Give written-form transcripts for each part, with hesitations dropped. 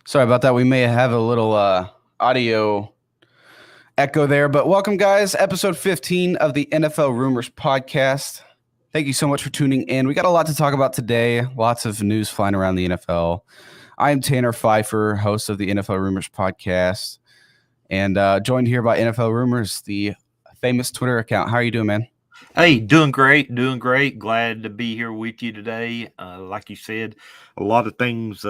Sorry about that. We may have a little audio echo there, but welcome, guys. Episode 15 of the NFL Rumors podcast. Thank you so much for tuning in. We got a lot to talk about today, lots of news flying around the NFL. I am Tanner Phifer, host of the NFL Rumors podcast, and joined here by NFL Rumors, the famous Twitter account. How are you doing, man? Hey, doing great, doing great. Glad to be here with you today. Like you said, a lot of things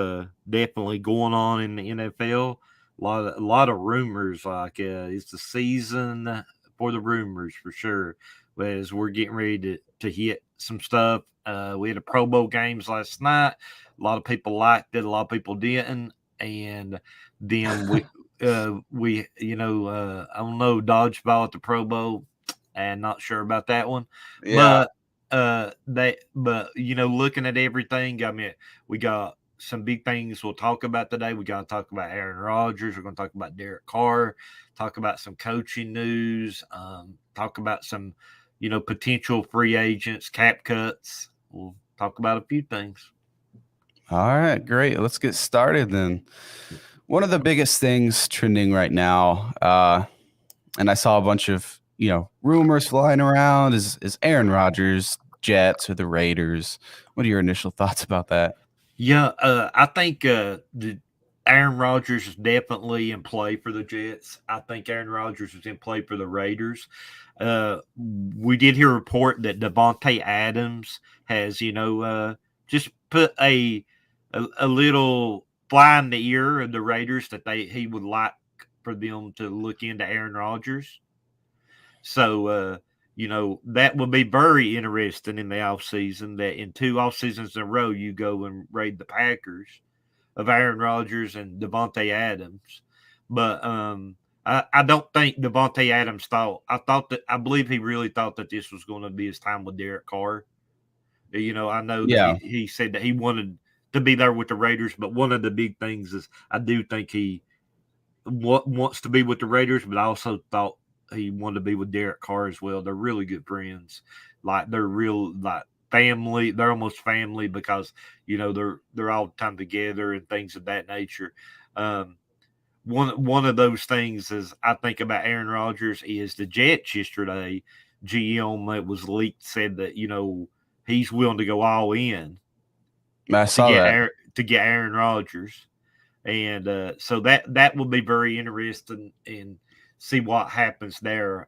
definitely going on in the NFL. A lot of rumors. Like it's the season for the rumors for sure. As we're getting ready to hit some stuff. We had a Pro Bowl games last night. A lot of people liked it. A lot of people didn't. And then I don't know, dodgeball at the Pro Bowl and not sure about that one. Yeah. But looking at everything, I mean, we got some big things we'll talk about today. We got to talk about Aaron Rodgers. We're going to talk about Derek Carr, talk about some coaching news, talk about some, potential free agents, cap cuts. We'll talk about a few things. All right, great. Let's get started then. One of the biggest things trending right now, and I saw a bunch of rumors flying around is Aaron Rodgers, Jets or the Raiders. What are your initial thoughts about that? Yeah, I think the Aaron Rodgers is definitely in play for the Jets. I think Aaron Rodgers is in play for the Raiders. We did hear a report that Davante Adams has, just put a little fly in the ear of the Raiders that he would like for them to look into Aaron Rodgers. So, that will be very interesting in the offseason that in 2 off seasons in a row, you go and raid the Packers of Aaron Rodgers and Davante Adams. But I don't think Davante Adams I believe he really thought that this was going to be his time with Derek Carr. I know that Yeah. he said that he wanted to be there with the Raiders, but one of the big things is I do think he wants to be with the Raiders, but I also thought he wanted to be with Derek Carr as well. They're really good friends. Like they're real like family. They're almost family because they're all the time together and things of that nature. One of those things is I think about Aaron Rodgers is the Jets yesterday. GM that was leaked said that he's willing to go all in I to saw get that. Aaron Rodgers, and so that will be very interesting and see what happens there.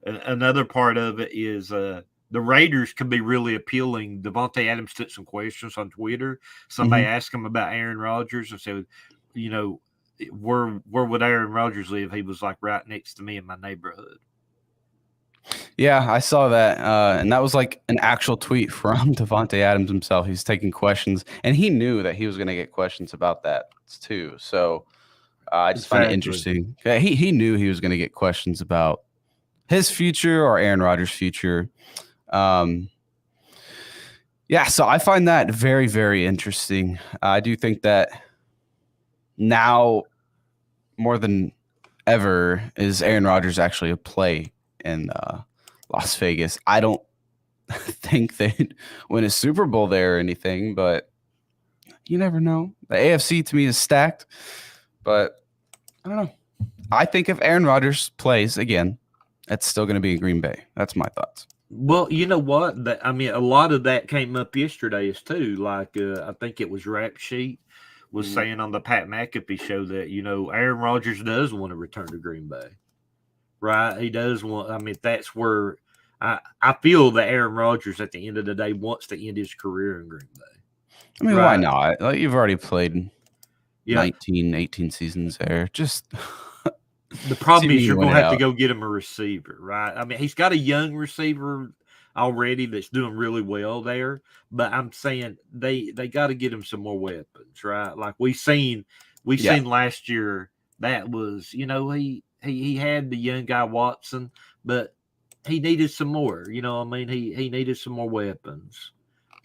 Another part of it is the Raiders could be really appealing. Davante Adams took some questions on Twitter. Somebody asked him about Aaron Rodgers and said, where would Aaron Rodgers live? He was like right next to me in my neighborhood. Yeah, I saw that, and that was like an actual tweet from Davante Adams himself. He's taking questions, and he knew that he was going to get questions about that too. So I just find it interesting. He knew he was going to get questions about his future or Aaron Rodgers' future. Yeah, so I find that very, very interesting. I do think that now more than ever is Aaron Rodgers actually a play in Las Vegas. I don't think they'd win a Super Bowl there or anything, but you never know. The AFC to me is stacked, but I don't know. I think if Aaron Rodgers plays again, it's still going to be in Green Bay. That's my thoughts. Well, you know what? I mean, a lot of that came up yesterday as too. Like, I think it was Rap Sheet was saying on the Pat McAfee show that Aaron Rodgers does want to return to Green Bay, right? He does want. I mean, that's where I feel that Aaron Rodgers at the end of the day wants to end his career in Green Bay. I mean, why not? Like, you've already played 19, 18 seasons there. Just the problem is you're going to have to go get him a receiver, right? I mean, he's got a young receiver already that's doing really well there, but I'm saying they got to get him some more weapons, right? Like we seen last year that was, he had the young guy Watson, but he needed some more, I mean, he needed some more weapons.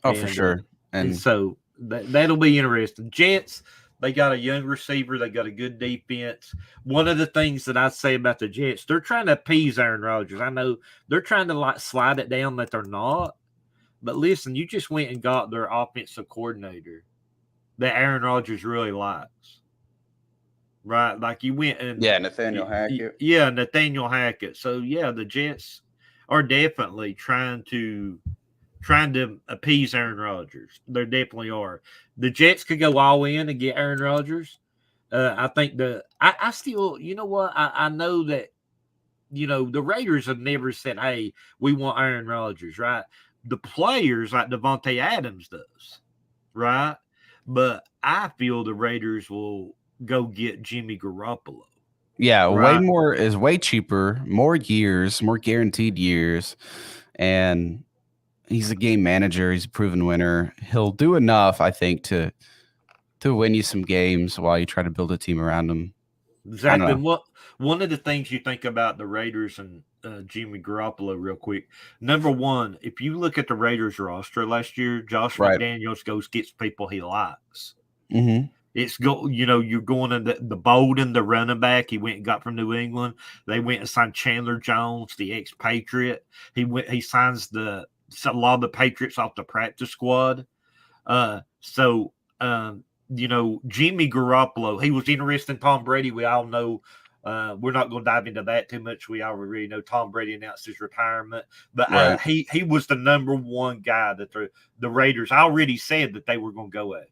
Oh, for sure. And so that'll be interesting. Jets, they got a young receiver. They got a good defense. One of the things that I say about the Jets, they're trying to appease Aaron Rodgers. I know they're trying to like slide it down that they're not. But listen, you just went and got their offensive coordinator. that Aaron Rodgers really likes, right? Like you went and Nathaniel Hackett. yeah, Nathaniel Hackett. So yeah, the Jets are definitely trying to appease Aaron Rodgers. They definitely are. The Jets could go all in and get Aaron Rodgers. I think I still, you know what? I know that, the Raiders have never said, hey, we want Aaron Rodgers, right? The players like Davante Adams does, right? But I feel the Raiders will go get Jimmy Garoppolo. Yeah, Right. way cheaper, more years, more guaranteed years, and he's a game manager. He's a proven winner. He'll do enough, I think, to win you some games while you try to build a team around him. Exactly. And one of the things you think about the Raiders and Jimmy Garoppolo, real quick. Number one, if you look at the Raiders roster last year, Josh McDaniels gets people he likes. Mm-hmm. It's you're going to the Bolden, the running back he went and got from New England. They went and signed Chandler Jones, the ex-Patriot. He signs a lot of the Patriots off the practice squad. Jimmy Garoppolo, he was interested in Tom Brady. We all know. We're not going to dive into that too much. We already know Tom Brady announced his retirement, but he was the number one guy that the Raiders already said that they were going to go after.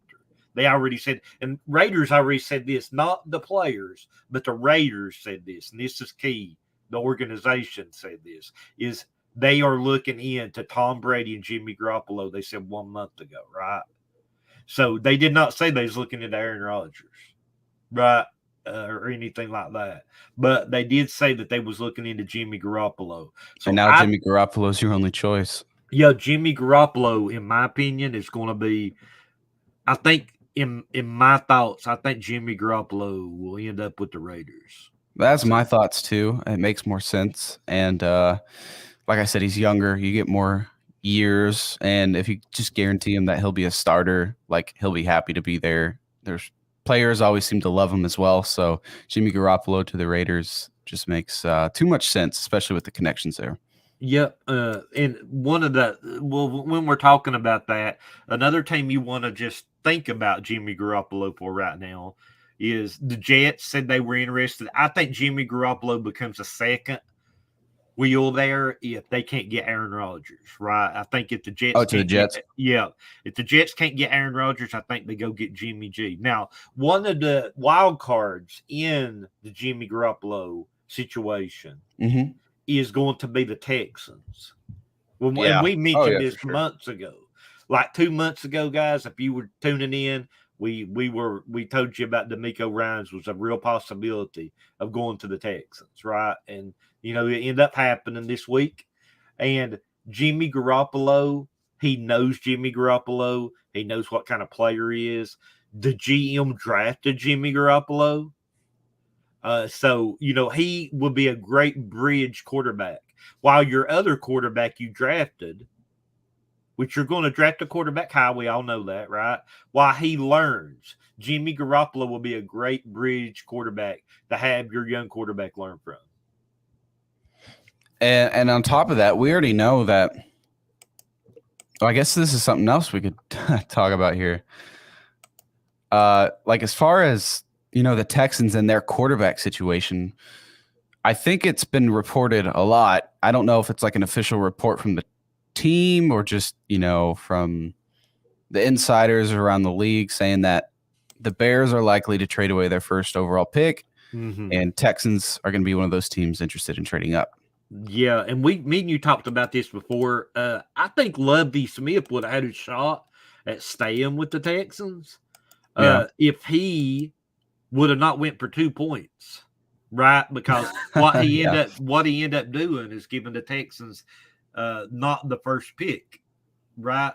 They already said, and Raiders already said this, not the players, but the Raiders said this, and this is key. The organization said this, is they are looking into Tom Brady and Jimmy Garoppolo. They said 1 month ago, right? So they did not say they was looking at Aaron Rodgers, right, or anything like that. But they did say that they was looking into Jimmy Garoppolo. So and now Jimmy Garoppolo is your only choice. Yeah, Jimmy Garoppolo, in my opinion, is going to be. I think in my thoughts, I think Jimmy Garoppolo will end up with the Raiders. That's my thoughts too. It makes more sense, and like I said, he's younger. You get more years, and if you just guarantee him that he'll be a starter, like he'll be happy to be there. There's players always seem to love him as well. So Jimmy Garoppolo to the Raiders just makes too much sense, especially with the connections there. Yep. And when we're talking about that, another team you want to just think about Jimmy Garoppolo for right now is the Jets said they were interested. I think Jimmy Garoppolo becomes a second wheel there if they can't get Aaron Rodgers, right? I think if the Jets to the Jets. If the Jets can't get Aaron Rodgers, I think they go get Jimmy G. Now, one of the wild cards in the Jimmy Garoppolo situation is going to be the Texans. And we mentioned this months ago. Like 2 months ago, guys, if you were tuning in, we told you about DeMeco Ryans was a real possibility of going to the Texans, right? And it ended up happening this week. And Jimmy Garoppolo, he knows Jimmy Garoppolo. He knows what kind of player he is. The GM drafted Jimmy Garoppolo. So he will be a great bridge quarterback. While your other quarterback you drafted, which you're going to draft a quarterback high, we all know that, right? While he learns, Jimmy Garoppolo will be a great bridge quarterback to have your young quarterback learn from. And on top of that, we already know that. I guess this is something else we could talk about here. Like as far as the Texans and their quarterback situation, I think it's been reported a lot. I don't know if it's like an official report from the team or just, from the insiders around the league saying that the Bears are likely to trade away their first overall pick, and Texans are going to be one of those teams interested in trading up. Yeah, and me and you talked about this before. I think Lovie Smith would have had a shot at staying with the Texans if he would have not went for 2 points, right? Because what he ended up doing is giving the Texans not the first pick, right?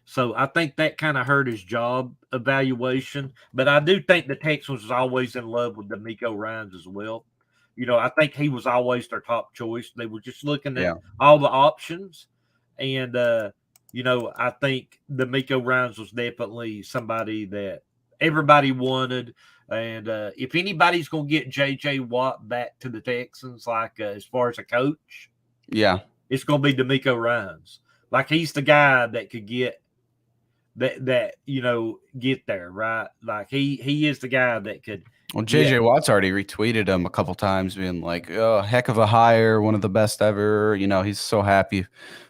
So I think that kind of hurt his job evaluation. But I do think the Texans was always in love with DeMeco Ryans as well. I think he was always their top choice. They were just looking at all the options. And, I think DeMeco Ryans was definitely somebody that everybody wanted. And if anybody's going to get J.J. Watt back to the Texans, as far as a coach, it's going to be DeMeco Ryans. He's the guy that could get that get there, right? Like he is the guy that could. Well, JJ Watt's already retweeted him a couple times, being like, "Oh, heck of a hire, one of the best ever." He's so happy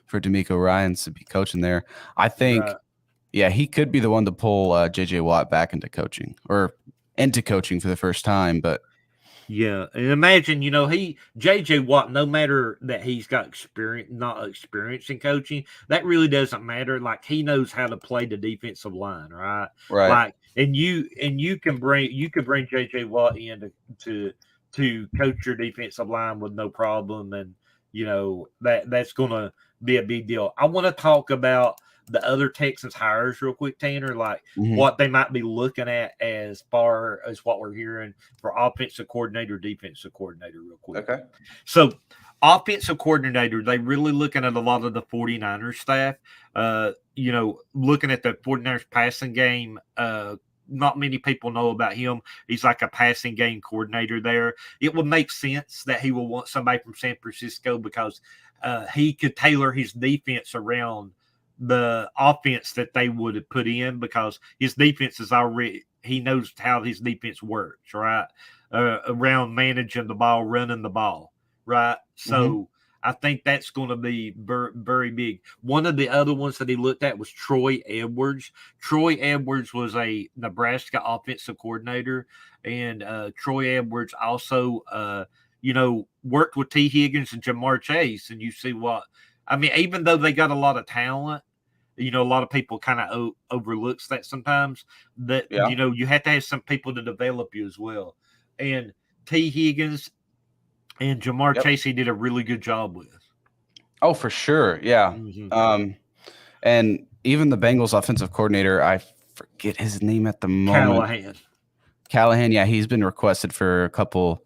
for D'Amico Ryans to be coaching there. I think, Right. yeah, he could be the one to pull JJ Watt back into coaching for the first time. But Yeah, and imagine, JJ Watt, no matter that he's got not experience in coaching, that really doesn't matter. Like he knows how to play the defensive line, right? right, Like, and you could bring JJ Watt in to coach your defensive line with no problem, and that's gonna be a big deal. I want to talk about the other Texans hires real quick, Tanner, like what they might be looking at as far as what we're hearing for offensive coordinator, defensive coordinator, real quick. Okay. So, offensive coordinator, they really looking at a lot of the 49ers staff. Looking at the 49ers passing game, not many people know about him. He's like a passing game coordinator there. It would make sense that he will want somebody from San Francisco because he could tailor his defense around the offense that they would have put in, because his defense is already, he knows how his defense works, right? Around managing the ball, running the ball, right? So I think that's going to be very big. One of the other ones that he looked at was Troy Edwards. Troy Edwards was a Nebraska offensive coordinator, and Troy Edwards also, worked with T. Higgins and Jamar Chase. And you see even though they got a lot of talent, a lot of people kind of overlooks that sometimes, that, you have to have some people to develop you as well. And T. Higgins and Jamar Chase, he did a really good job with. Oh, for sure. Yeah. And even the Bengals offensive coordinator, I forget his name at the moment. Callahan. Yeah. He's been requested for a couple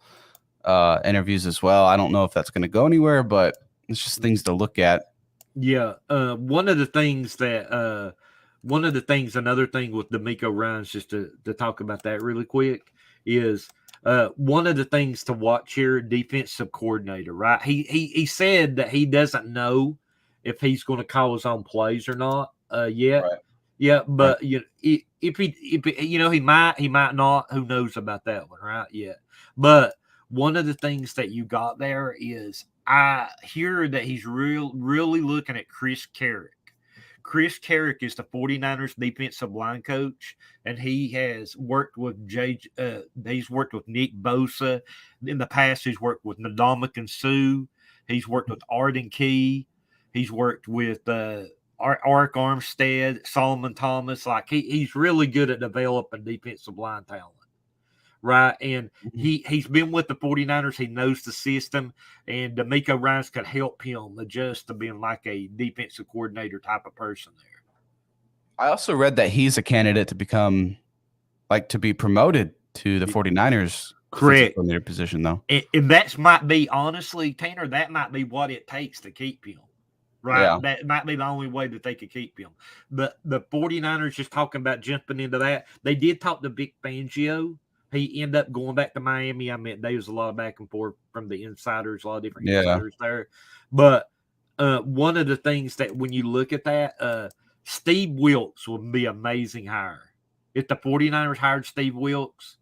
interviews as well. I don't know if that's going to go anywhere, but it's just things to look at. Yeah. Another thing with D'Amico Ryans, just to talk about that really quick, is one of the things to watch here, defensive coordinator, right? He said that he doesn't know if he's going to call his own plays or not yet. Right. Yeah, but if he might not. Who knows about that one, right? Yeah, but one of the things that you got there is, I hear that he's really looking at Chris Carrick. Chris Carrick is the 49ers defensive line coach, and he has worked with he's worked with Nick Bosa. In the past, he's worked with Ndamukong Suh. He's worked with Arden Key. He's worked with Arik Armstead, Solomon Thomas. Like he's really good at developing defensive line talent. Right. And he's been with the 49ers. He knows the system, and D'Amico Ryans could help him adjust to being like a defensive coordinator type of person there. I also read that he's a candidate to to be promoted to the 49ers coordinator position, though. And that might be, honestly, Tanner, that might be what it takes to keep him. Right. Yeah. That might be the only way that they could keep him. But the 49ers, just talking about jumping into that, they did talk to Vic Fangio. He ended up going back to Miami. I mean, there was a lot of back and forth from the insiders, a lot of different insiders there. But one of the things that when you look at that, Steve Wilks would be an amazing hire. If the 49ers hired Steve Wilks,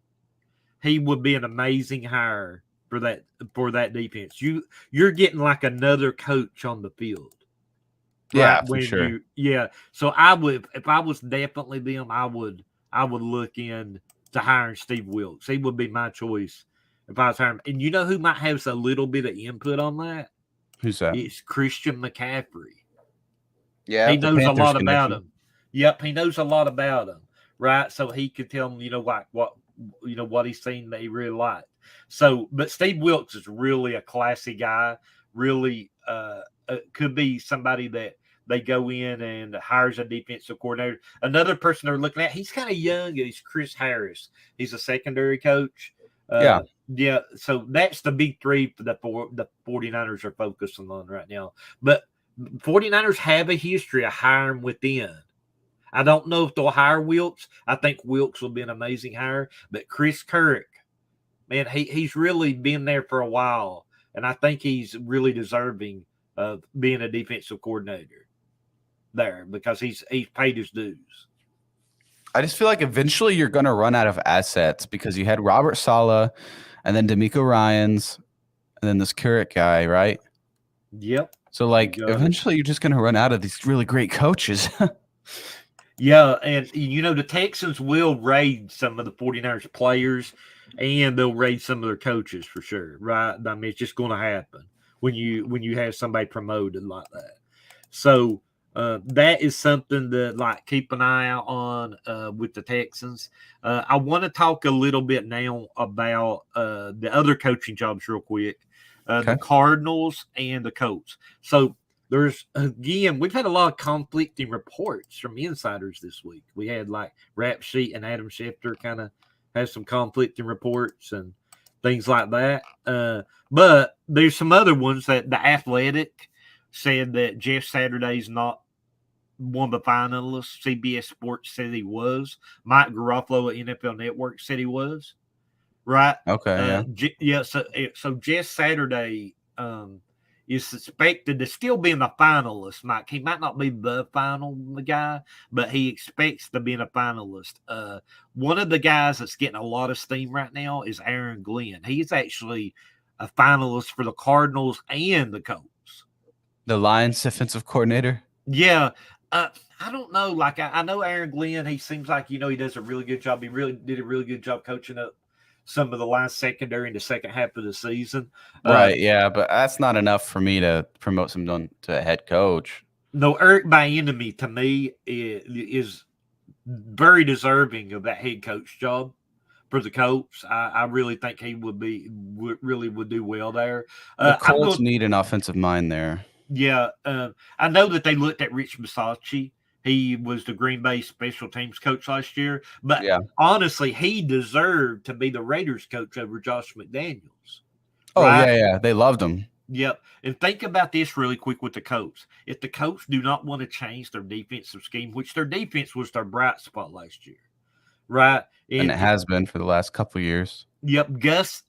he would be an amazing hire for that defense. You're getting like another coach on the field. Right? Yeah, for sure. So I would, if I was definitely them, I would look in to hiring Steve Wilks. He would be my choice if I was hiring. And you know who might have a little bit of input on that? Who's that? It's Christian McCaffrey. Yeah, he knows a lot about him. Yep, he knows a lot about him, right? So he could tell him, what he's seen that he really liked. So, but Steve Wilks is really a classy guy. Really, could be somebody that they go in and hires a defensive coordinator. Another person they're looking at, he's kind of young. He's Chris Harris. He's a secondary coach. Yeah. So that's the big three for the 49ers are focusing on right now. But 49ers have a history of hiring within. I don't know if they'll hire Wilks. I think Wilks will be an amazing hire. But Chris Carrick, man, he's really been there for a while. And I think he's really deserving of being a defensive coordinator there, because he's paid his dues. I just feel like eventually you're going to run out of assets because you had Robert Saleh and then D'Amico Ryans and then this Curric guy, right? Yep. So, You like, got it. eventually you're just going to run out of these really great coaches. Yeah, and the Texans will raid some of the 49ers players, and they'll raid some of their coaches for sure, right? I mean, it's just going to happen when you have somebody promoted like that. So that is something that like keep an eye out on with the Texans. I want to talk a little bit now about the other coaching jobs real quick. Okay. The Cardinals and the Colts. So there's again, we've had a lot of conflicting reports from insiders this week. We had like Rap Sheet and Adam Schefter kind of have some conflicting reports and things like that. But there's some other ones that the Athletic said that Jeff Saturday's not one of the finalists. CBS Sports said he was. Mike Garoppolo at NFL Network said he was. Right. Okay. Yeah. So Jeff Saturday is suspected to still be in the finalist. Mike, he might not be the final guy, but he expects to be in a finalist. One of the guys that's getting a lot of steam right now is Aaron Glenn. He's actually a finalist for the Cardinals and the Colts. The Lions defensive coordinator. Yeah. I don't know. Like I know Aaron Glenn. He seems like he does a really good job. He really did a really good job coaching up some of the line secondary in the second half of the season. Right. Yeah, but that's not enough for me to promote someone to a head coach. No, Eric Bieniemy to me is very deserving of that head coach job for the Colts. I really think he would do well there. The Colts need an offensive mind there. Yeah, I know that they looked at Rich Bisaccia. He was the Green Bay special teams coach last year, but honestly, he deserved to be the Raiders coach over Josh McDaniels. Oh, right? Yeah. They loved him. Yep. And think about this really quick with the Colts. If the Colts do not want to change their defensive scheme, which their defense was their bright spot last year, right? And it has been for the last couple of years. Yep. Gus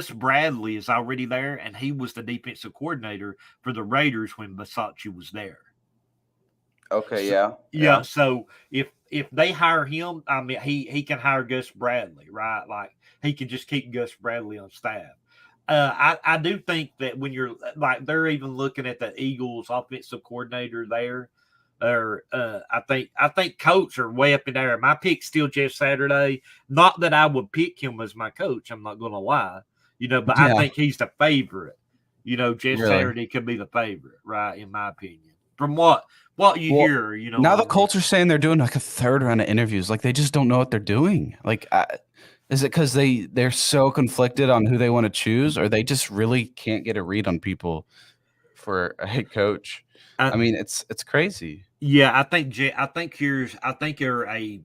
Bradley is already there, and he was the defensive coordinator for the Raiders when Bisaccia was there. Okay, yeah. So if they hire him, I mean, he can hire Gus Bradley, right? Like he can just keep Gus Bradley on staff. I do think that when you're like they're even looking at the Eagles offensive coordinator there, or I think coach are way up in there. My pick's still Jeff Saturday. Not that I would pick him as my coach. I'm not going to lie, but I think he's the favorite. Jeff Saturday could be the favorite, right? In my opinion, from what you hear, Now the Colts are saying they're doing like a third round of interviews. Like they just don't know what they're doing. Like, is it because they're so conflicted on who they want to choose, or they just really can't get a read on people for a head coach? I mean, it's crazy. Yeah, I think there are a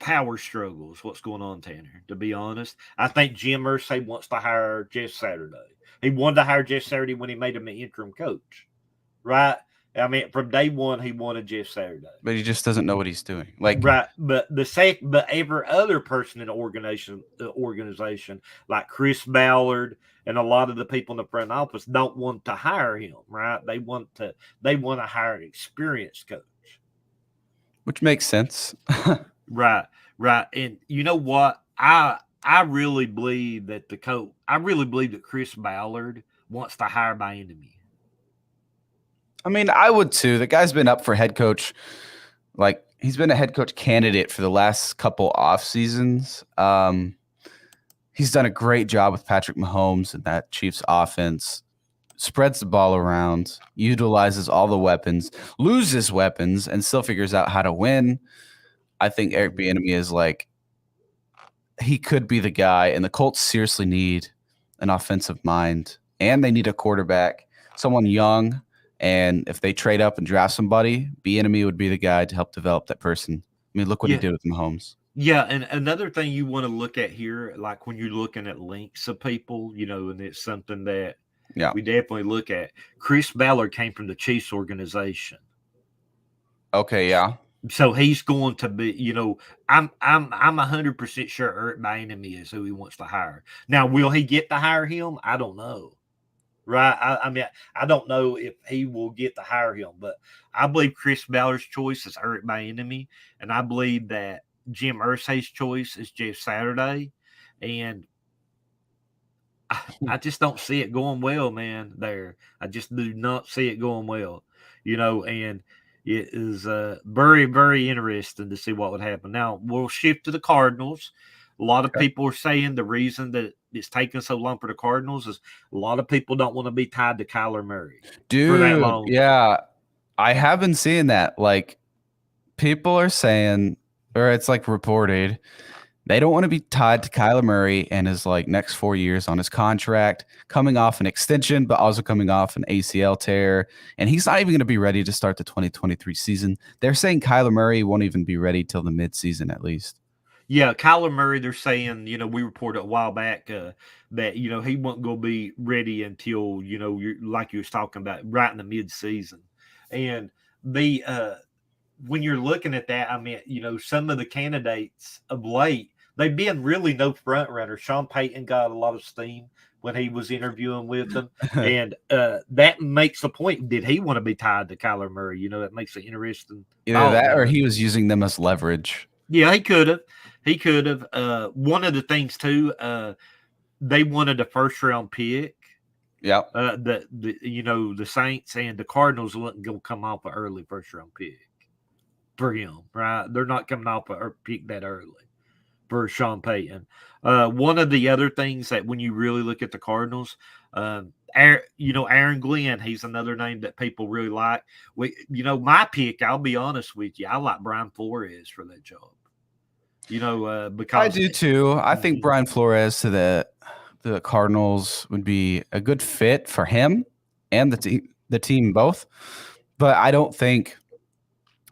power struggle is what's going on, Tanner. To be honest, I think Jim Irsay wants to hire Jeff Saturday. He wanted to hire Jeff Saturday when he made him an interim coach, right? I mean, from day one, he wanted Jeff Saturday, but he just doesn't know what he's doing. Like, right? But every other person in the organization, like Chris Ballard and a lot of the people in the front office, don't want to hire him, right? They want to hire an experienced coach, which makes sense, right? And you know what? I really believe that Chris Ballard wants to hire Bieniemy. I mean, I would too. The guy's been up for head coach. Like, he's been a head coach candidate for the last couple off seasons. He's done a great job with Patrick Mahomes and that Chiefs offense. Spreads the ball around, utilizes all the weapons, loses weapons, and still figures out how to win. I think Eric Bieniemy is like, he could be the guy, and the Colts seriously need an offensive mind, and they need a quarterback, someone young. And if they trade up and draft somebody, Bieniemy would be the guy to help develop that person. I mean, look what he did with Mahomes. Yeah, and another thing you want to look at here, like when you're looking at links of people, and it's something that we definitely look at. Chris Ballard came from the Chiefs organization. Okay, yeah. So he's going to be, I'm 100% sure Eric Bieniemy is who he wants to hire. Now, will he get to hire him? I don't know. right? I mean, I don't know if he will get to hire him, but I believe Chris Ballard's choice is Eric Bieniemy, and I believe that Jim Irsay's choice is Jeff Saturday, and I just don't see it going well, man. There, I just do not see it going well, and it is very, very interesting to see what would happen. Now we'll shift to the Cardinals. A lot of people are saying the reason that it's taking so long for the Cardinals is a lot of people don't want to be tied to Kyler Murray for that long. Yeah, I have been seeing that. Like, people are saying, or it's like reported, they don't want to be tied to Kyler Murray and his like next 4 years on his contract, coming off an extension, but also coming off an ACL tear. And he's not even going to be ready to start the 2023 season. They're saying Kyler Murray won't even be ready till the midseason at least. Yeah, Kyler Murray, they're saying, we reported a while back that, he wasn't going to be ready until, like you was talking about, right in the midseason. And when you're looking at that, I mean, some of the candidates of late, they've been really no front runner. Sean Payton got a lot of steam when he was interviewing with them. And that makes the point. Did he want to be tied to Kyler Murray? It makes it interesting. Either that or he was using them as leverage. Yeah, he could have. One of the things, too, they wanted a first-round pick. Yeah. The Saints and the Cardinals wasn't going to come off an early first-round pick for him, right? They're not coming off a pick that early for Sean Payton. One of the other things that when you really look at the Cardinals, Aaron Glenn, he's another name that people really like. My pick, I'll be honest with you, I like Brian Flores for that job. Because I do too. I think Brian Flores to the Cardinals would be a good fit for him and the team both. But I don't think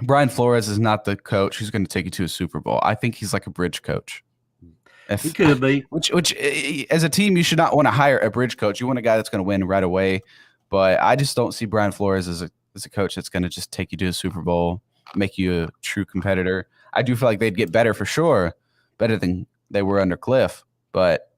Brian Flores is not the coach who's going to take you to a Super Bowl. I think he's like a bridge coach. He could be. Which as a team, you should not want to hire a bridge coach. You want a guy that's going to win right away. But I just don't see Brian Flores as a coach that's going to just take you to a Super Bowl, make you a true competitor. I do feel like they'd get better for sure, better than they were under Cliff. But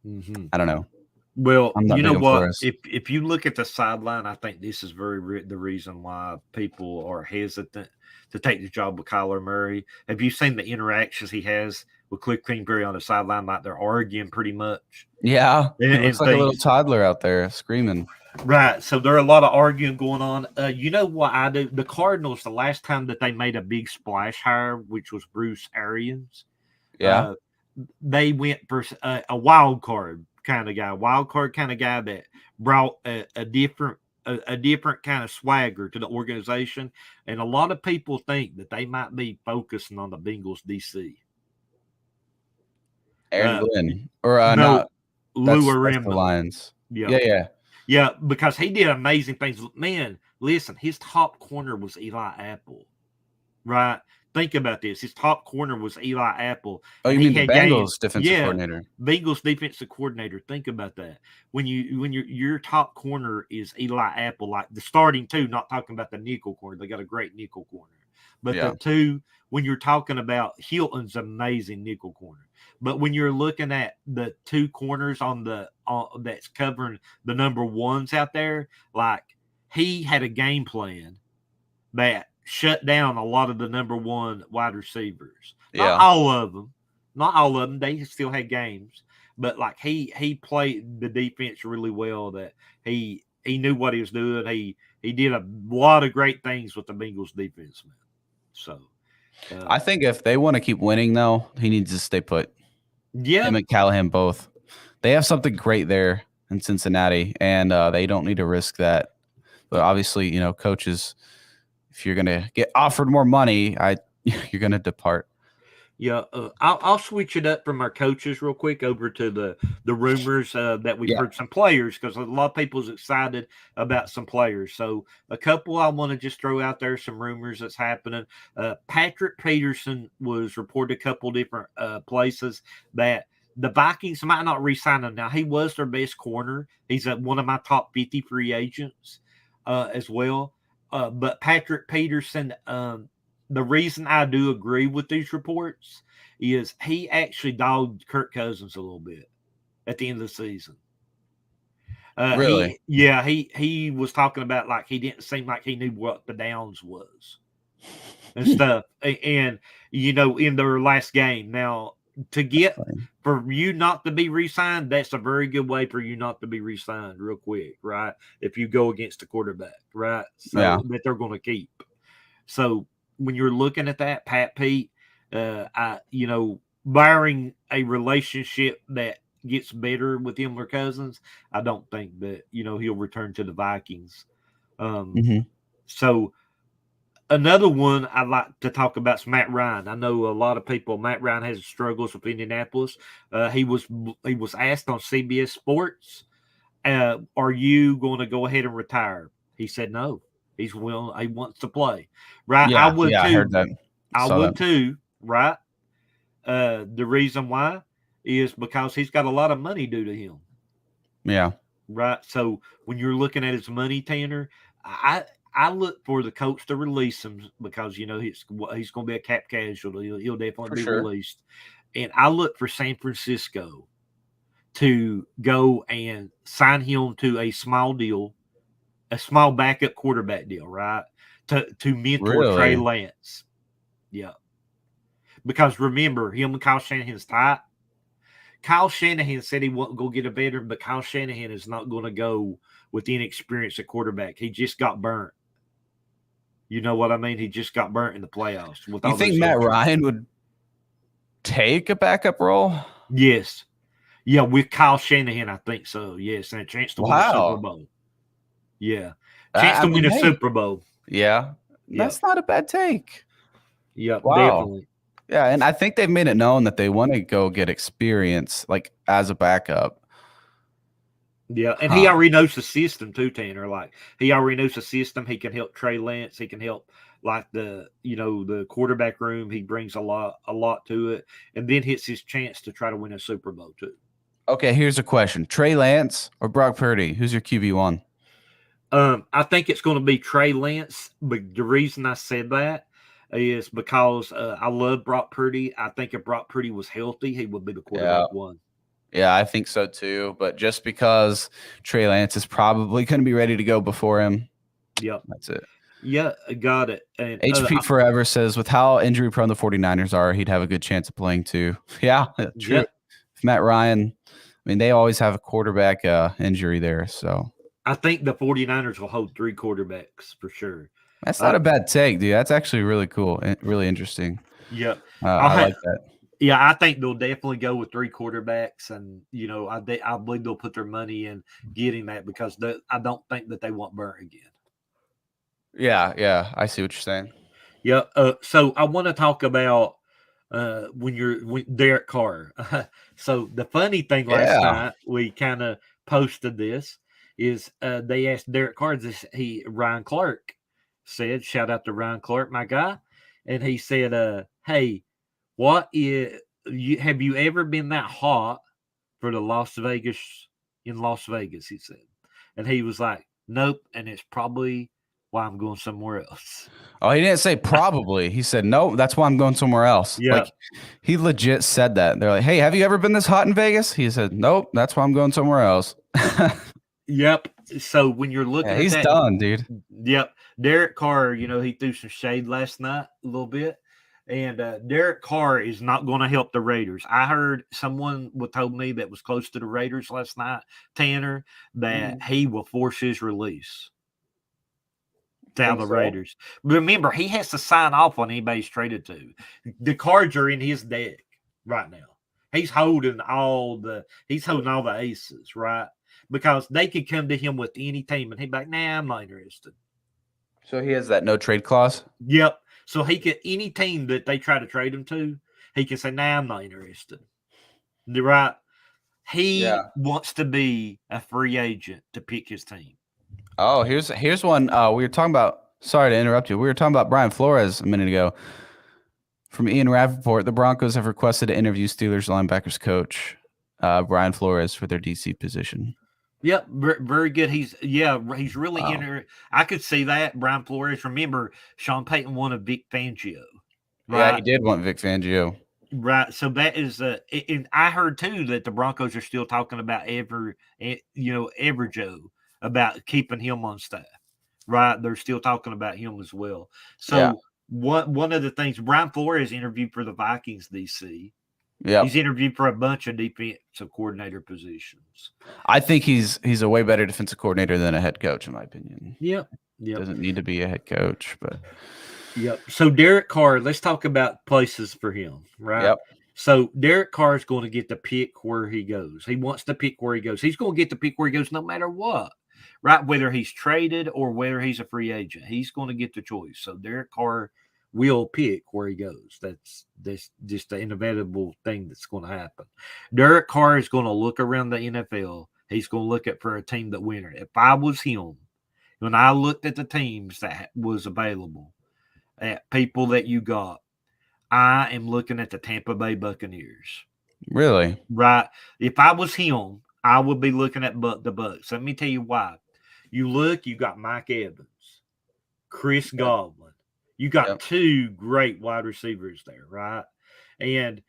I don't know. Well, you know what? If you look at the sideline, I think this is the reason why people are hesitant to take the job with Kyler Murray. Have you seen the interactions he has with Cliff Kingsbury on the sideline? Like they're arguing pretty much. Yeah, it looks like a little toddler out there screaming. Right. So there are a lot of arguing going on. You know what I do? The Cardinals, the last time that they made a big splash hire, which was Bruce Arians, they went for a wild card kind of guy, that brought a different kind of swagger to the organization. And a lot of people think that they might be focusing on the Bengals DC. Aaron Glenn. Or no, not. Lou That's the Lions. Yeah, because he did amazing things. Man, listen, his top corner was Eli Apple, right? Think about this. His top corner was Eli Apple. Oh, you mean the Bengals defensive coordinator? Bengals defensive coordinator. Think about that. When your top corner is Eli Apple, like the starting two, not talking about the nickel corner. They got a great nickel corner. But the two, when you're talking about Hilton's amazing nickel corner. But when you're looking at the two corners on that's covering the number ones out there, like he had a game plan that shut down a lot of the number one wide receivers. Not all of them. They still had games, but like he played the defense really well. That he knew what he was doing. He did a lot of great things with the Bengals defense, man. So I think if they want to keep winning, though, he needs to stay put. Yeah, him and Callahan both. They have something great there in Cincinnati, and they don't need to risk that. But obviously, coaches, if you're going to get offered more money, you're going to depart. Yeah, I'll switch it up from our coaches real quick over to the rumors that we've heard some players, because a lot of people's excited about some players. So a couple I want to just throw out there, some rumors that's happening. Patrick Peterson was reported a couple different places that the Vikings might not re-sign him. Now, he was their best corner. He's one of my top 50 free agents as well. But Patrick Peterson, the reason I do agree with these reports is he actually dogged Kirk Cousins a little bit at the end of the season. Really? He was talking about like he didn't seem like he knew what the downs was and stuff. And in their last game, now to get for you not to be re-signed, that's a very good way for you not to be re-signed real quick, right? If you go against the quarterback, right? So that they're going to keep. So when you're looking at that, Pat Pete, barring a relationship that gets better with him or Cousins, I don't think that he'll return to the Vikings. So another one I'd like to talk about is Matt Ryan. I know a lot of people. Matt Ryan has struggles with Indianapolis. He was asked on CBS Sports, "Are you going to go ahead and retire?" He said no. He's willing. He wants to play. Right? Yeah, I would too. I heard that. I would too. Right? The reason why is because he's got a lot of money due to him. Yeah. Right. So when you're looking at his money, Tanner, I look for the coach to release him because he's going to be a cap casualty. He'll definitely be released. And I look for San Francisco to go and sign him to a small deal, a small backup quarterback deal, right? To mentor Trey Lance. Yeah. Because remember, him and Kyle Shanahan's tight. Kyle Shanahan said he wouldn't go get a veteran, but Kyle Shanahan is not going to go with inexperienced at quarterback. He just got burnt. You know what I mean? He just got burnt in the playoffs. You think Matt Ryan would take a backup role? Yes. Yeah, with Kyle Shanahan, I think so. Yes, and a chance to win a Super Bowl. Yeah. Chance to win a Super Bowl. Yeah. That's not a bad take. Yeah, definitely. Yeah, and I think they've made it known that they want to go get experience, like, as a backup. Yeah, and he already knows the system too, Tanner. Like, he already knows the system. He can help Trey Lance. He can help, like, the quarterback room. He brings a lot to it, and then hits his chance to try to win a Super Bowl too. Okay, here's a question: Trey Lance or Brock Purdy? Who's your QB1? I think it's going to be Trey Lance, but the reason I said that is because I love Brock Purdy. I think if Brock Purdy was healthy, he would be the quarterback one. Yeah, I think so too. But just because Trey Lance is probably going to be ready to go before him. Yep. That's it. Yeah, got it. And HP Forever says, with how injury prone the 49ers are, he'd have a good chance of playing too. Yeah, true. Yep. If Matt Ryan, I mean, they always have a quarterback injury there. So I think the 49ers will hold 3 quarterbacks for sure. That's not a bad take, dude. That's actually really cool and really interesting. Yeah. I like that. Yeah, I think they'll definitely go with 3 quarterbacks, and I believe they'll put their money in getting that because I don't think that they want burn again. Yeah, I see what you're saying. Yeah. So I want to talk about when Derek Carr. So the funny thing last night we kind of posted this is they asked Derek Carr Ryan Clark said, shout out to Ryan Clark, my guy, and he said, "Hey, have you ever been that hot for the Las Vegas?" He said, and he was like, "Nope," and it's probably why I'm going somewhere else. Oh, he didn't say probably. He said, "No, that's why I'm going somewhere else." Yeah. Like, he legit said that. They're like, "Hey, have you ever been this hot in Vegas?" He said, "Nope, that's why I'm going somewhere else." Yep. So when you're looking at he's that, done, dude. Yep. Derek Carr, he threw some shade last night a little bit. And Derek Carr is not going to help the Raiders. I heard someone told me that was close to the Raiders last night, Tanner, that he will force his release to the Raiders. Remember, he has to sign off on anybody's traded to. The cards are in his deck right now. He's holding all the aces, right? Because they could come to him with any team, and he'd be like, "Nah, I'm not interested." So he has that no trade clause? Yep. So he could, any team that they try to trade him to, he can say, "Nah, I'm not interested." Right? He wants to be a free agent to pick his team. Oh, here's one. We were talking about. Sorry to interrupt you. We were talking about Brian Flores a minute ago. From Ian Rappaport, the Broncos have requested to interview Steelers linebackers coach Brian Flores for their DC position. Yep, very good. He's really I could see that. Brian Flores. Remember, Sean Payton wanted Vic Fangio. Right? Yeah, he did want Vic Fangio. Right. So that is and I heard too that the Broncos are still talking about every Joe about keeping him on staff. Right. They're still talking about him as well. Yeah. So one of the things Brian Flores interviewed for the Vikings DC. Yep. He's interviewed for a bunch of defensive coordinator positions. I think he's a way better defensive coordinator than a head coach, in my opinion. Yep. Doesn't need to be a head coach, but yep. So Derek Carr, let's talk about places for him, right? Yep. So Derek Carr is going to get to pick where he goes. He wants to pick where he goes. He's going to get to pick where he goes no matter what, right? Whether he's traded or whether he's a free agent, he's going to get the choice. So Derek Carr will pick where he goes. That's just the inevitable thing that's going to happen. Derek Carr is going to look around the NFL. He's going to look at for a team that winner. If I was him, when I looked at the teams that was available, at people that you got, I am looking at the Tampa Bay Buccaneers. Really? Right. If I was him, I would be looking at the Bucs. Let me tell you why. You look, you got Mike Evans, Chris Godwin. You got two great wide receivers there, right? And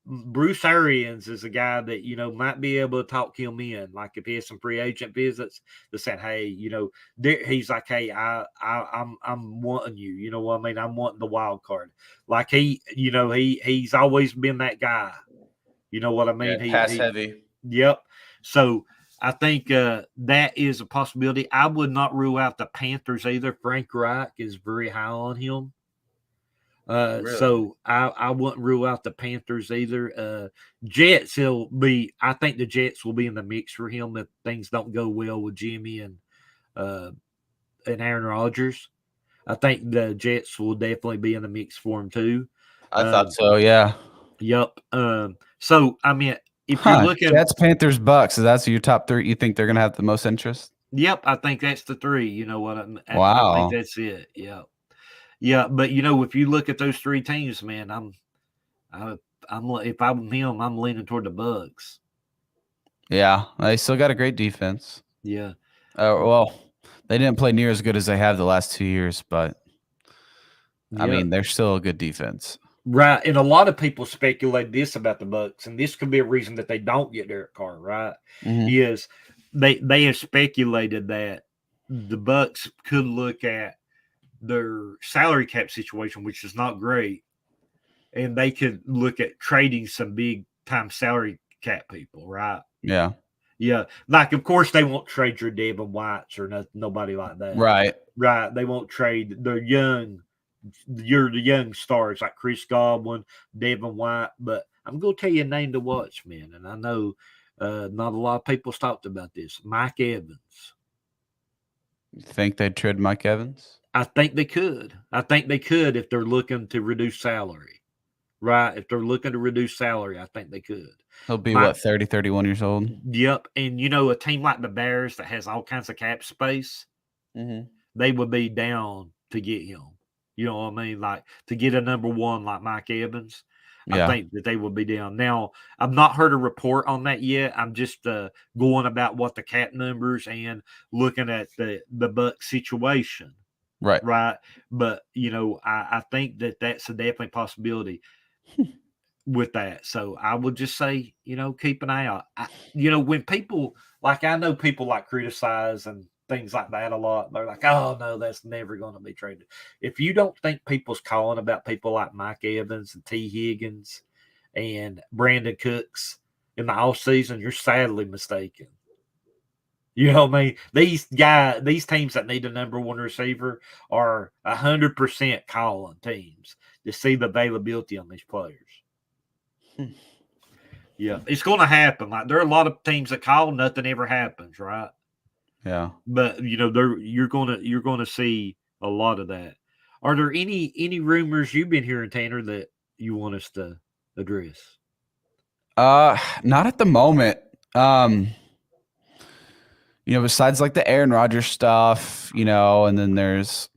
Bruce Arians is a guy that, might be able to talk him in. Like if he has some free agent visits, they said, hey, he's like, hey, I'm wanting you. You know what I mean? I'm wanting the wild card. Like he's always been that guy. You know what I mean? Yeah, pass heavy. Yep. So I think that is a possibility. I would not rule out the Panthers either. Frank Reich is very high on him. Really? So I wouldn't rule out the Panthers either. Jets, I think the Jets will be in the mix for him if things don't go well with Jimmy and Aaron Rodgers. I think the Jets will definitely be in the mix for him too. I thought so, yeah. Yep. So I mean, if you're looking Jets, Panthers, Bucks, so that's your top three. You think they're gonna have the most interest? Yep, I think that's the three. You know what I mean? Wow. I think that's it. Yeah. Yeah, but if you look at those three teams, man, if I'm him, I'm leaning toward the Bucs. Yeah, they still got a great defense. Yeah. Well, they didn't play near as good as they have the last 2 years, but I mean, they're still a good defense. Right, and a lot of people speculate this about the Bucs, and this could be a reason that they don't get Derek Carr. Right, is they have speculated that the Bucs could look at their salary cap situation, which is not great, and they could look at trading some big time salary cap people, right? Yeah. Yeah. Like, of course, they won't trade your Devin Whites or nobody like that. Right. Right. They won't trade the young stars like Chris Godwin, Devin White. But I'm going to tell you a name to watch, man. And I know not a lot of people's talked about this. Mike Evans. You think they'd trade Mike Evans? I think they could. I think they could if they're looking to reduce salary. Right? If they're looking to reduce salary, I think they could. He'll be, 30, 31 years old? Yep. And, a team like the Bears that has all kinds of cap space, they would be down to get him. You know what I mean? Like, to get a number one like Mike Evans, I think that they would be down. Now, I've not heard a report on that yet. I'm just going about what the cap numbers and looking at the Bucs situation. Right. Right. But, I think that that's a definitely possibility with that. So I would just say, keep an eye out. When people, like, I know people like criticize and things like that a lot. They're like, oh, no, that's never going to be traded. If you don't think people's calling about people like Mike Evans and T. Higgins and Brandon Cooks in the offseason, you're sadly mistaken. You know what I mean? These teams that need a number one receiver are 100% calling teams to see the availability on these players. Yeah, it's going to happen. Like, there are a lot of teams that call, nothing ever happens, right? Yeah. But you're going to see a lot of that. Are there any rumors you've been hearing, Tanner, that you want us to address? Not at the moment. Besides like the Aaron Rodgers stuff, and then there's,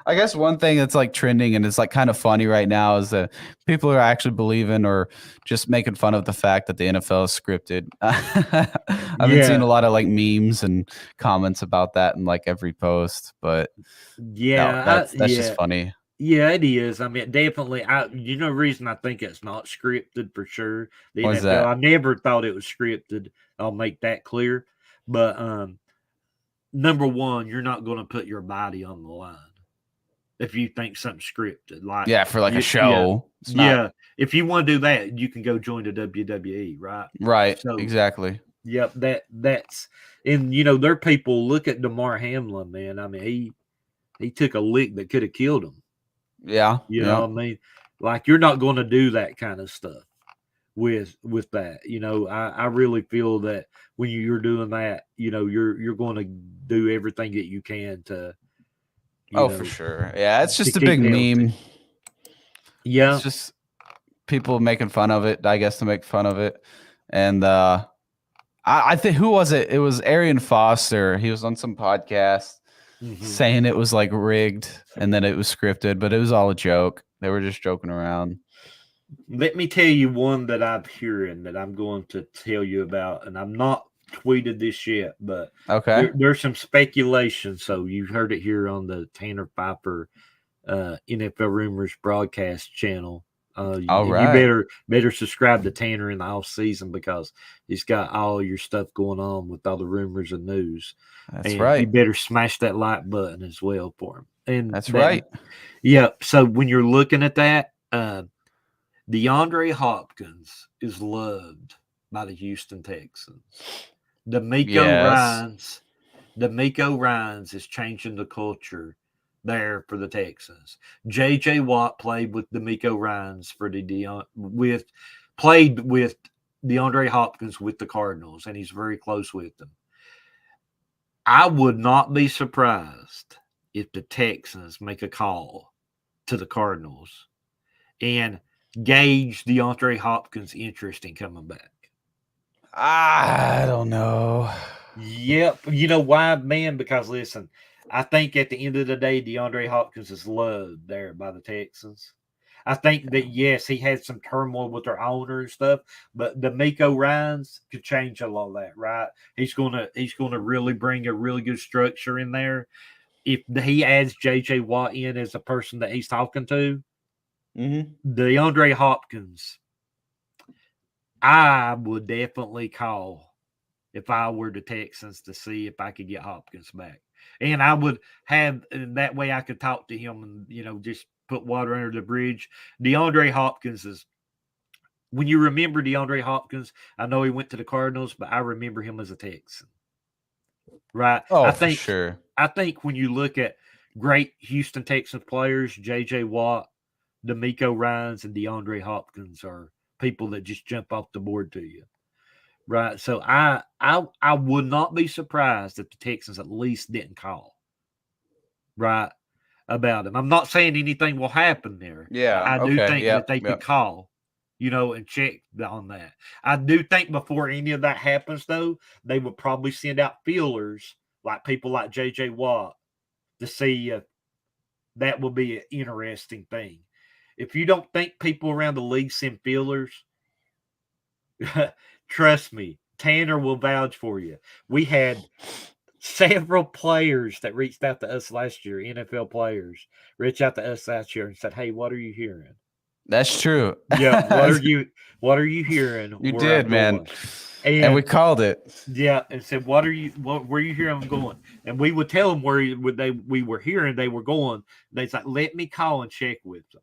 I guess one thing that's like trending and it's like kind of funny right now is that people are actually believing or just making fun of the fact that the NFL is scripted. I've been seeing a lot of like memes and comments about that in like every post, but that's just funny. Yeah, it is. I mean, definitely. The reason I think it's not scripted for sure. The What's NFL. that? I never thought it was scripted. I'll make that clear. But number one, you're not going to put your body on the line if you think something's scripted. Like, Yeah, for like a yeah, show. It's yeah. not If you want to do that, you can go join the WWE, right? right. So, Exactly. yep. That's and there are people. Look at DeMar Hamlin, man. I mean, he took a lick that could have killed him. Yeah. You Yeah. know what I mean? Like, you're not going to do that kind of stuff with that. I really feel that when you're doing that, you're going to do everything that you can to For sure. Yeah, it's to just a keep big healthy. meme. Yeah. It's just people making fun of it, I guess, to make fun of it. And I think, who was it? It was Arian Foster. He was on some podcast saying it was like rigged and then it was scripted, but it was all a joke. They were just joking around. Let me tell you one that I'm hearing that I'm going to tell you about, and I'm not tweeted this yet, but Okay. there's some speculation. So you've heard it here on the Tanner Phifer NFL Rumors broadcast channel. All and you right. better subscribe to Tanner in the off season, because he's got all your stuff going on with all the rumors and news. That's And you right. better smash that like button as well for him. And That's that, right. yeah. So when you're looking at that, DeAndre Hopkins is loved by the Houston Texans. Yes. D'Amico Ryans is changing the culture there for the Texans. J.J. Watt played with D'Amico Ryans played with DeAndre Hopkins with the Cardinals, and he's very close with them. I would not be surprised if the Texans make a call to the Cardinals and gauge DeAndre Hopkins' interest in coming back. I don't know. Yep. You know why, man? Because listen, I think at the end of the day, DeAndre Hopkins is loved there by the Texans. I think that, yes, he had some turmoil with their owner and stuff, but D'Amico Ryans could change a lot of that, right? He's gonna really bring a really good structure in there. If he adds JJ Watt in as a person that he's talking to, DeAndre Hopkins, I would definitely call if I were the Texans to see if I could get Hopkins back. And I would have, and that way I could talk to him and, just put water under the bridge. DeAndre Hopkins is, when you remember DeAndre Hopkins, I know he went to the Cardinals, but I remember him as a Texan. Right? Oh, for sure. I think when you look at great Houston Texans players, J.J. Watt, D'Amico Ryans, and DeAndre Hopkins are people that just jump off the board to you. Right. So I would not be surprised if the Texans at least didn't call. Right. About him. I'm not saying anything will happen there. Yeah. But I do Okay. think that they could call, and check on that. I do think before any of that happens, though, they would probably send out feelers, like people like J.J. Watt, to see if that will be an interesting thing. If you don't think people around the league send feelers, trust me, Tanner will vouch for you. We had several players that reached out to us last year, NFL players, reached out to us last year and said, "Hey, what are you hearing?" That's true. Yeah, what are you hearing? You where did, I'm man. going? And we called it. Yeah, and said, where you hear I'm going? And we would tell them where we were hearing they were going. They'd like, let me call and check with them.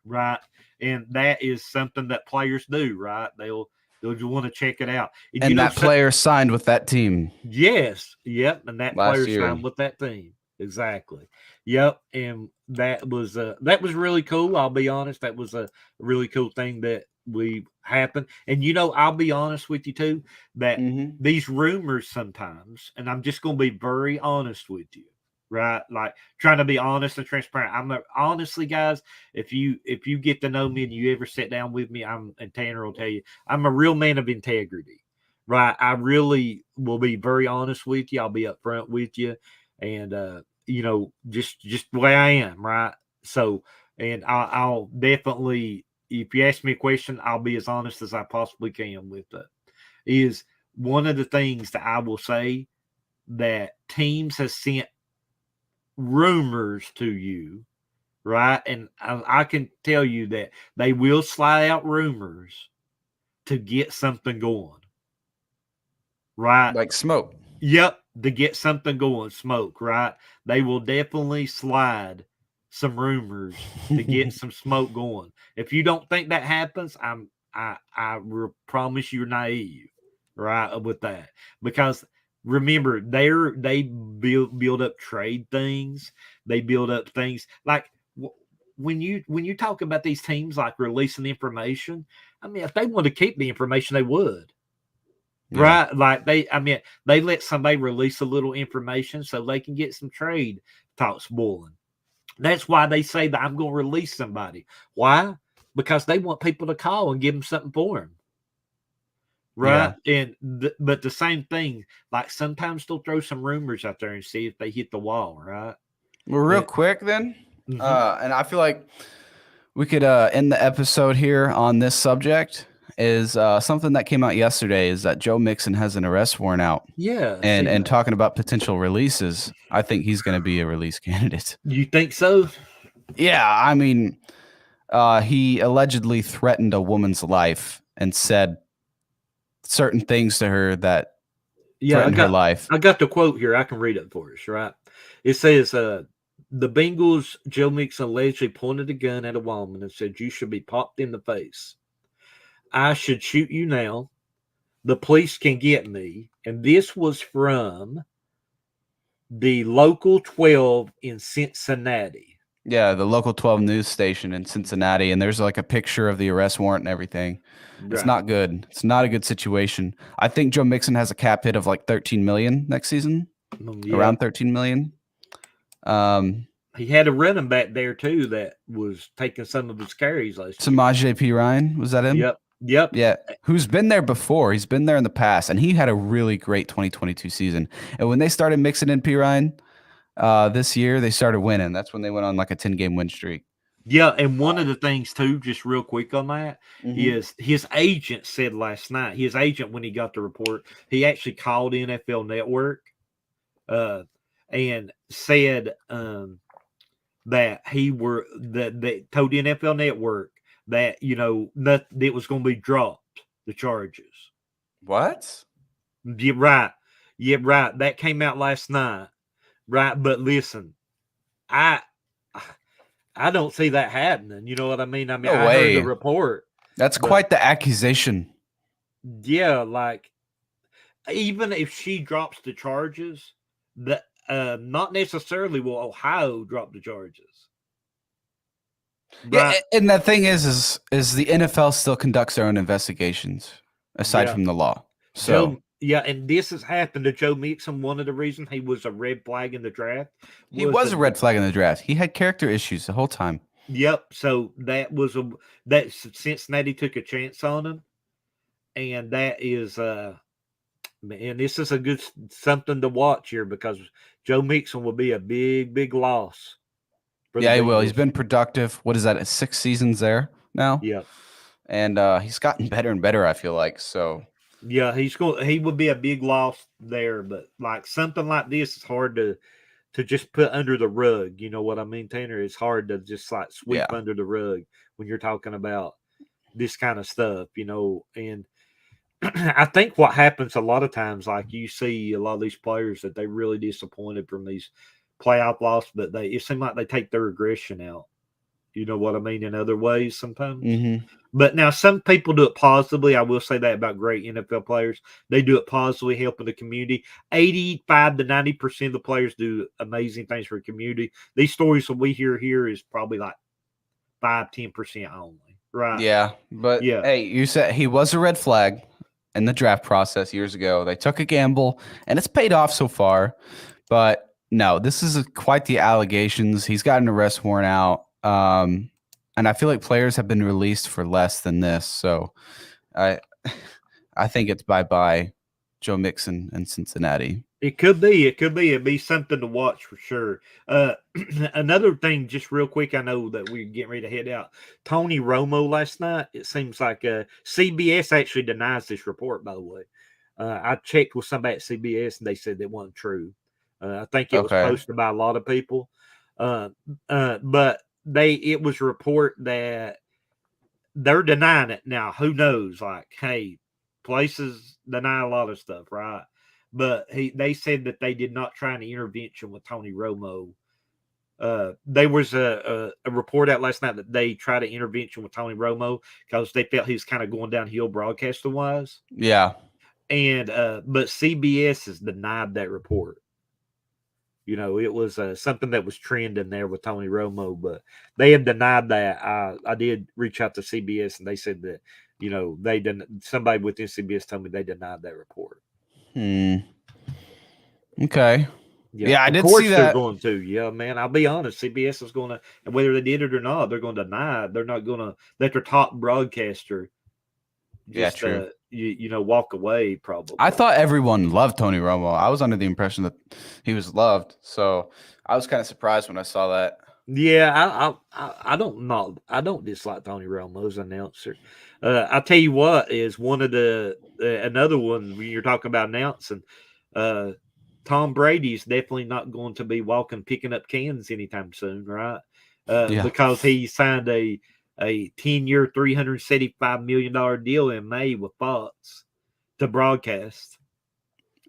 Right. And that is something that players do, right? They'll just want to check it out. And that player signed with that team. Yes. Yep. And that player year. signed with that team. Exactly. Yep. And that was really cool. I'll be honest. That was a really cool thing that we happened. And I'll be honest with you too, that these rumors sometimes, and I'm just gonna be very honest with you. Right, like trying to be honest and transparent. Honestly, guys, if you get to know me and you ever sit down with me, and Tanner will tell you, I'm a real man of integrity. Right, I really will be very honest with you. I'll be upfront with you, and just the way I am. Right, so and I'll definitely, if you ask me a question, I'll be as honest as I possibly can with it. Is one of the things that I will say that teams have sent rumors to you right? And I can tell you that they will slide out rumors to get something going, right? Like smoke. Yep, to get something going, smoke, right? They will definitely slide some rumors to get some smoke going. If you don't think that happens, I promise you're naive, right? With that, because remember they build up trade things, they build up things like when you talk about these teams like releasing information. I mean, if they want to keep the information, they would. Yeah. Right, like they let somebody release a little information so they can get some trade talks boiling. That's why they say that I'm going to release somebody. Why? Because they want people to call and give them something for them. Right, Yeah. and but the same thing. Like sometimes they'll throw some rumors out there and see if they hit the wall. Right. Well, real quick then, Mhm. and I feel like we could end the episode here on this subject. Is something that came out yesterday is that Joe Mixon has an arrest warrant out, Yeah. and talking about potential releases. I think he's going to be a release candidate. You think so? Yeah, I mean, he allegedly threatened a woman's life and said certain things to her that Yeah, threatened her life. I got the quote here. I can read it for us, right? It says, the Bengals, Joe Mixon allegedly pointed a gun at a woman and said, "You should be popped in the face. I should shoot you now. The police can get me." And this was from the local 12 in Cincinnati. Yeah, the local 12 news station in Cincinnati, and there's like a picture of the arrest warrant and everything. It's Right. not good. It's not a good situation. I think Joe Mixon has a cap hit of like 13 million next season, Yeah. around 13 million. He had a running back there too that was taking some of his carries last year. Samaje P. Ryan, was that him? Yep. Yeah, who's been there before. He's been there in the past, and he had a really great 2022 season. And when they started mixing in P. Ryan this year, they started winning. That's when they went on like a 10-game win streak. Yeah, and one of the things too, just real quick on that, is his agent said last night. His agent, when he got the report, he actually called NFL Network, and said that that told the NFL Network that that it was going to be dropped, the charges. What? Yeah, right. Yeah, right. That came out last night. Right, but listen, I don't see that happening. You know what I mean? I mean, No I heard the way. report. That's But quite the accusation. yeah, like even if she drops the charges, that not necessarily will Ohio drop the charges. Yeah, Right? and the thing is the NFL still conducts their own investigations aside Yeah. from the law. So Yeah, and this has happened to Joe Mixon. One of the reasons he was a red flag in the draft he was a red flag in the draft. He had character issues the whole time. Yep. So that Cincinnati took a chance on him, and that is man, this is a good something to watch here because Joe Mixon will be a big loss. Yeah, he will. He's been productive. What is that? 6 seasons there now. Yeah, and he's gotten better and better. I feel like so. yeah, he would be a big loss there, but like something like this is hard to just put under the rug. You know what I mean, Tanner? It's hard to just like sweep Yeah. under the rug when you're talking about this kind of stuff, and I think what happens a lot of times, like you see a lot of these players that they really disappointed from these playoff losses, but it seems like they take their aggression out. You know what I mean? In other ways sometimes. Mm-hmm. But now some people do it positively. I will say that about great NFL players. They do it positively, helping the community. 85 to 90% of the players do amazing things for the community. These stories that we hear here is probably like 5-10% only. Right. Yeah. But Yeah. hey, you said he was a red flag in the draft process years ago. They took a gamble and it's paid off so far. But no, this is quite the allegations. He's got an arrest warrant out. And I feel like players have been released for less than this. So I think it's bye-bye Joe Mixon in Cincinnati. It could be. It'd be something to watch for sure. Another thing, just real quick, I know that we're getting ready to head out. Tony Romo last night, it seems like CBS actually denies this report, by the way. I checked with somebody at CBS and they said it wasn't true. I think it was posted by a lot of people. But it was a report that they're denying it now. Who knows? Like, hey, places deny a lot of stuff, right? But they said that they did not try an intervention with Tony Romo. There was a report out last night that they tried an intervention with Tony Romo because they felt he was kind of going downhill broadcaster wise. Yeah. And but CBS has denied that report. You know, it was something that was trending there with Tony Romo, but they have denied that. I did reach out to CBS, and they said that, you know, they didn't. Somebody within CBS told me they denied that report. Okay. Yeah, I did see that. They're going to. Yeah, man. I'll be honest. CBS is going to, and whether they did it or not, they're going to deny it. They're not going to let their top broadcaster just, true. You know, walk away. Probably. I thought everyone loved Tony Romo. I was under the impression that he was loved, so I was kind of surprised when I saw that. Yeah, I don't dislike Tony Romo as an announcer. I'll tell you what is one of the another one when you're talking about announcing. Tom Brady's definitely not going to be picking up cans anytime soon, right? Because he signed a 10-year, $375 million deal in May with Fox to broadcast.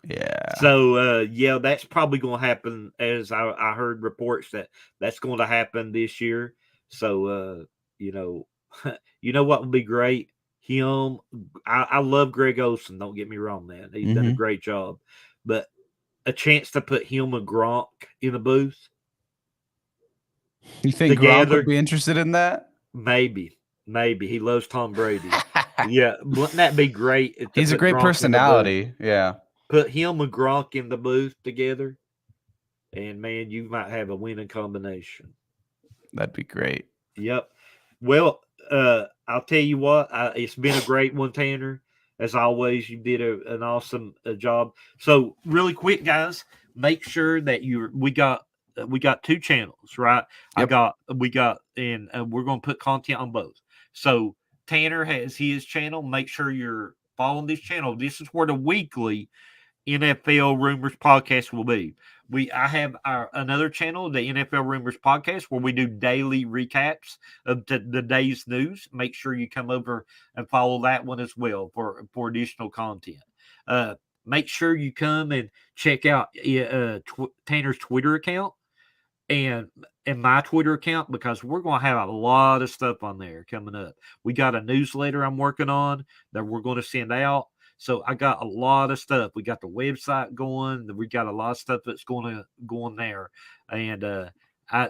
Yeah. So, that's probably going to happen, as I heard reports that's going to happen this year. So, you know what would be great? I love Greg Olsen. Don't get me wrong, man. He's done a great job. But a chance to put him and Gronk in the booth. You think Gronk would be interested in that? Maybe. He loves Tom Brady. Yeah, wouldn't that be great? He's a great personality. Yeah. Put him and Gronk in the booth together, and man, you might have a winning combination. That'd be great. Yep. Well, I'll tell you what, it's been a great one, Tanner. As always, you did an awesome job. So, really quick, guys, make sure that we got 2 channels, right? Yep. We got, and we're going to put content on both. So, Tanner has his channel. Make sure you're following this channel. This is where the weekly NFL Rumors podcast will be. I have another channel, the NFL Rumors podcast, where we do daily recaps of the day's news. Make sure you come over and follow that one as well for additional content. Make sure you come and check out Tanner's Twitter account and my Twitter account, because we're going to have a lot of stuff on there coming up. We got a newsletter I'm working on that we're going to send out. So I got a lot of stuff. We got the website going. We got a lot of stuff that's going to go on there. And,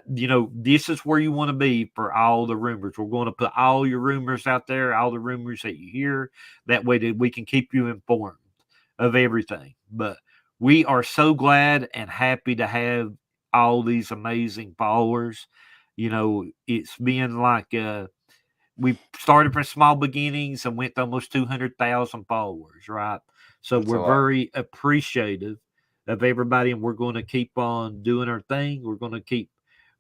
this is where you want to be for all the rumors. We're going to put all your rumors out there, all the rumors that you hear. That way that we can keep you informed of everything. But we are so glad and happy to have all these amazing followers. You know, it's been like we started from small beginnings and went to almost 200,000 followers, right? So we're very appreciative of everybody, and we're going to keep on doing our thing. We're going to keep.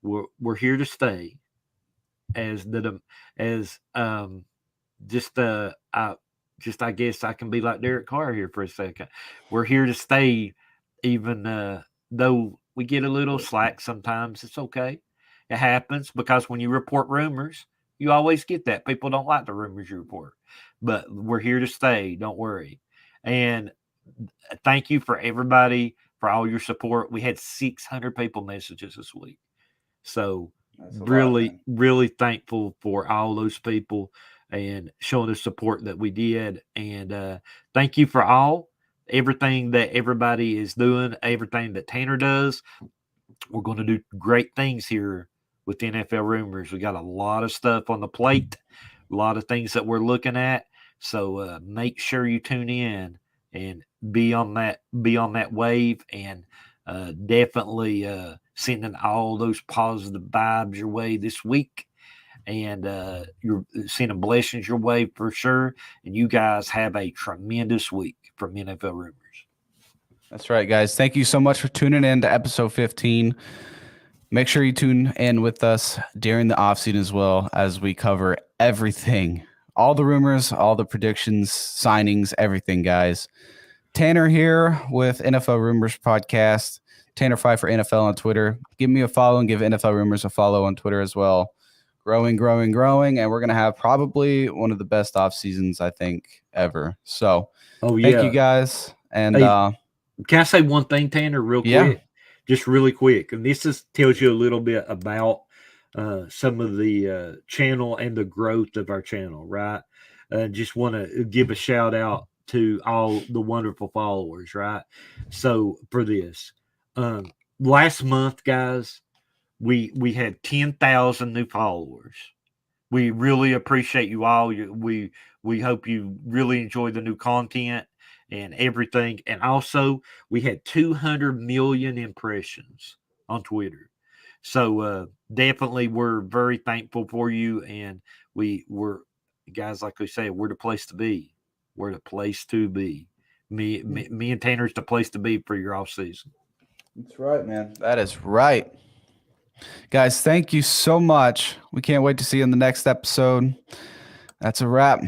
We're here to stay. I guess I can be like Derek Carr here for a second. We're here to stay, even though we get a little slack sometimes. It's okay. It happens, because when you report rumors, you always get that. People don't like the rumors you report. But we're here to stay. Don't worry. And thank you for everybody for all your support. We had 600 people message us this week. So really thankful for all those people and showing the support that we did. And thank you for everything that everybody is doing, everything that Tanner does. We're going to do great things here with NFL Rumors. We got a lot of stuff on the plate, a lot of things that we're looking at. So make sure you tune in and be on that wave, and definitely sending all those positive vibes your way this week. And you're sending blessings your way for sure. And you guys have a tremendous week from NFL Rumors. That's right, guys. Thank you so much for tuning in to episode 15. Make sure you tune in with us during the offseason as well, as we cover everything, all the rumors, all the predictions, signings, everything, guys. Tanner here with NFL Rumors Podcast. Tanner Phifer NFL on Twitter. Give me a follow and give NFL Rumors a follow on Twitter as well. growing, growing, growing, and we're going to have probably one of the best off seasons, I think, ever. So thank you guys. And hey, can I say one thing, Tanner, real quick? Just really quick. And this tells you a little bit about some of the channel and the growth of our channel, right? Just want to give a shout out to all the wonderful followers, right? So for this, last month, guys, we had 10,000 new followers. We really appreciate you all. We hope you really enjoy the new content and everything. And also, we had 200 million impressions on Twitter. So definitely, we're very thankful for you, and we're guys, like we say, we're the place to be. We're the place to be. Me and Tanner's the place to be for your off season. That's right, man. That is right. Guys, thank you so much. We can't wait to see you in the next episode. That's a wrap.